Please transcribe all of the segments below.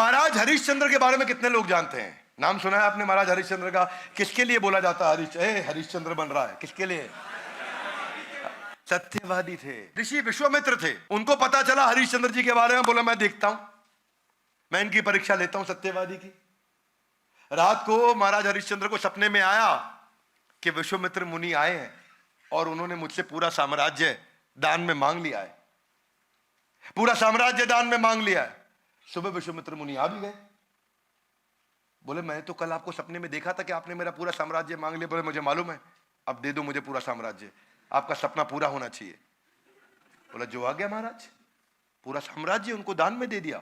महाराज हरिश्चंद्र के बारे में कितने लोग जानते हैं? नाम सुना है आपने महाराज हरिश्चंद्र का? किसके लिए बोला जाता है हरिश्चंद्र बन रहा है? किसके लिए? सत्यवादी थे, ऋषि विश्वामित्र थे। उनको पता चला हरिश्चंद्र जी के बारे में, बोला मैं देखता हूं, मैं इनकी परीक्षा लेता हूं सत्यवादी की। रात को महाराज हरिश्चंद्र को सपने में आया कि विश्वामित्र मुनि आए हैं और उन्होंने मुझसे पूरा साम्राज्य दान में मांग लिया है, पूरा साम्राज्य दान में मांग लिया है। सुबह विश्वामित्र मुनि आ भी गए। बोले मैं तो कल आपको सपने में देखा था कि आपने मेरा पूरा साम्राज्य मांग लिया। बोले मुझे मालूम है, अब दे दो मुझे पूरा साम्राज्य, आपका सपना पूरा होना चाहिए। बोला जो आ गया महाराज, पूरा साम्राज्य उनको दान में दे दिया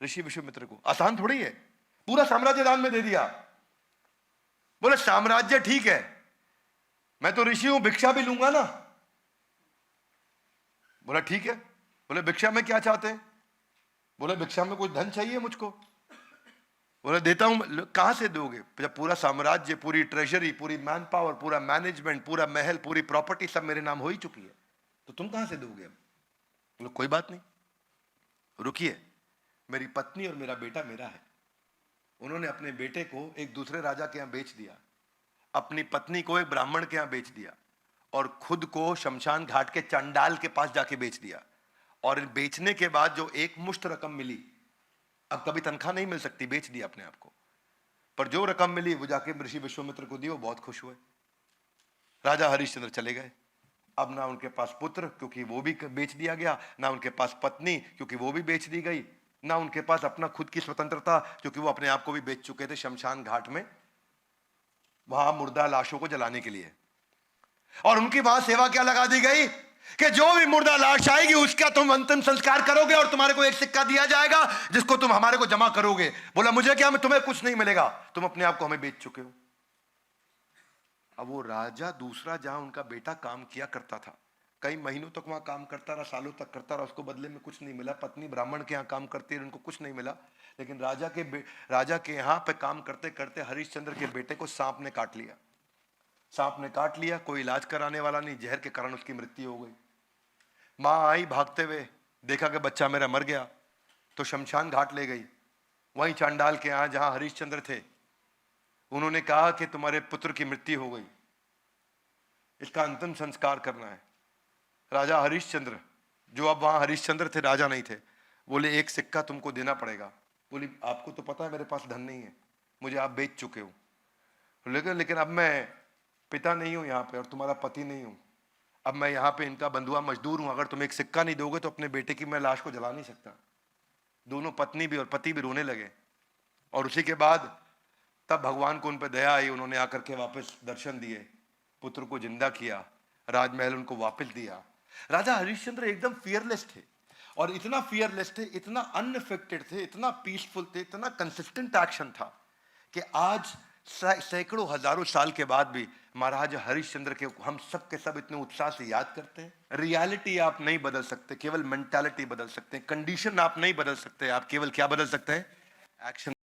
ऋषि विश्वामित्र को। आसान थोड़ी है, पूरा साम्राज्य दान में दे दिया। बोले साम्राज्य ठीक है, मैं तो ऋषि हूं, भिक्षा भी लूंगा ना। बोला ठीक है। बोले भिक्षा में क्या चाहते हैं? बोले भिक्षा में कुछ धन चाहिए मुझको। बोले देता हूं। कहां से दोगे? जब पूरा साम्राज्य, पूरी ट्रेजरी, पूरी मैन पावर, पूरा मैनेजमेंट, पूरा महल, पूरी प्रॉपर्टी सब मेरे नाम हो ही चुकी है, तो तुम कहां से दोगे? बोले कोई बात नहीं, रुकिए, मेरी पत्नी और मेरा बेटा मेरा है। उन्होंने अपने बेटे को एक दूसरे राजा के यहां बेच दिया, अपनी पत्नी को एक ब्राह्मण के यहां बेच दिया और खुद को शमशान घाट के चंडाल के पास जाके बेच दिया। और बेचने के बाद जो एक मुश्त रकम मिली, अब कभी तनख्वाह नहीं मिल सकती, बेच दिया अपने आप को, पर जो रकम मिली वो जाके ऋषि विश्वामित्र को दी। वो बहुत खुश हुए। राजा हरिश्चंद्र चले गए। अब ना उनके पास पुत्र क्योंकि वो भी बेच दिया गया, ना उनके पास पत्नी क्योंकि वो भी बेच दी गई, ना उनके पास अपना खुद की स्वतंत्रता क्योंकि वो अपने आप को भी बेच चुके थे शमशान घाट में, वहां मुर्दा लाशों को जलाने के लिए। और उनकी वहां सेवा क्या लगा दी गई कि जो भी मुर्दा लाश आएगी उसका तुम अंतिम संस्कार करोगे और तुम्हारे को एक सिक्का दिया जाएगा जिसको तुम हमारे को जमा करोगे। बोला मुझे क्या, तुम्हें कुछ नहीं मिलेगा, तुम अपने आप को हमें बेच चुके हो। अब वो राजा दूसरा जहां उनका बेटा काम किया करता था, कई महीनों तक वहां काम करता रहा, सालों तक करता रहा, उसको बदले में कुछ नहीं मिला। पत्नी ब्राह्मण के यहाँ काम करती रही, उनको कुछ नहीं मिला। लेकिन राजा के यहाँ पे काम करते करते हरिश्चंद्र के बेटे को सांप ने काट लिया। सांप ने काट लिया, कोई इलाज कराने वाला नहीं, जहर के कारण उसकी मृत्यु हो गई। माँ आई भागते हुए, देखा कि बच्चा मेरा मर गया, तो शमशान घाट ले गई। वहीं चांडाल के यहाँ जहां हरिश्चंद्र थे, उन्होंने कहा कि तुम्हारे पुत्र की मृत्यु हो गई, इसका अंतिम संस्कार करना है। राजा हरिश्चंद्र, जो अब वहां हरिश्चंद्र थे, राजा नहीं थे, बोले एक सिक्का तुमको देना पड़ेगा। बोली आपको तो पता है मेरे पास धन नहीं है, मुझे आप बेच चुके हो, लेकिन अब मैं पिता नहीं हूं यहाँ पे और तुम्हारा पति नहीं हूं, अब मैं यहाँ पे इनका बंधुआ मजदूर हूं, अगर तुम एक सिक्का नहीं दोगे तो अपने बेटे की मैं लाश को जला नहीं सकता। दोनों पत्नी भी और पति भी रोने लगे। और उसी के बाद तब भगवान को उन पर दया आई, उन्होंने आकर के वापस दर्शन दिए, पुत्र को जिंदा किया, राजमहल उनको वापस दिया। राजा हरिश्चंद्र एकदम फियरलेस थे, और इतना फियरलेस थे, इतना अनअफेक्टेड थे, इतना पीसफुल थे, इतना कंसिस्टेंट एक्शन था कि आज सैकड़ों हजारों साल के बाद भी महाराज हरिश्चंद्र के हम सब के सब इतने उत्साह से याद करते हैं। रियलिटी आप नहीं बदल सकते, केवल मेंटालिटी बदल सकते हैं। कंडीशन आप नहीं बदल सकते, आप केवल क्या बदल सकते हैं? एक्शन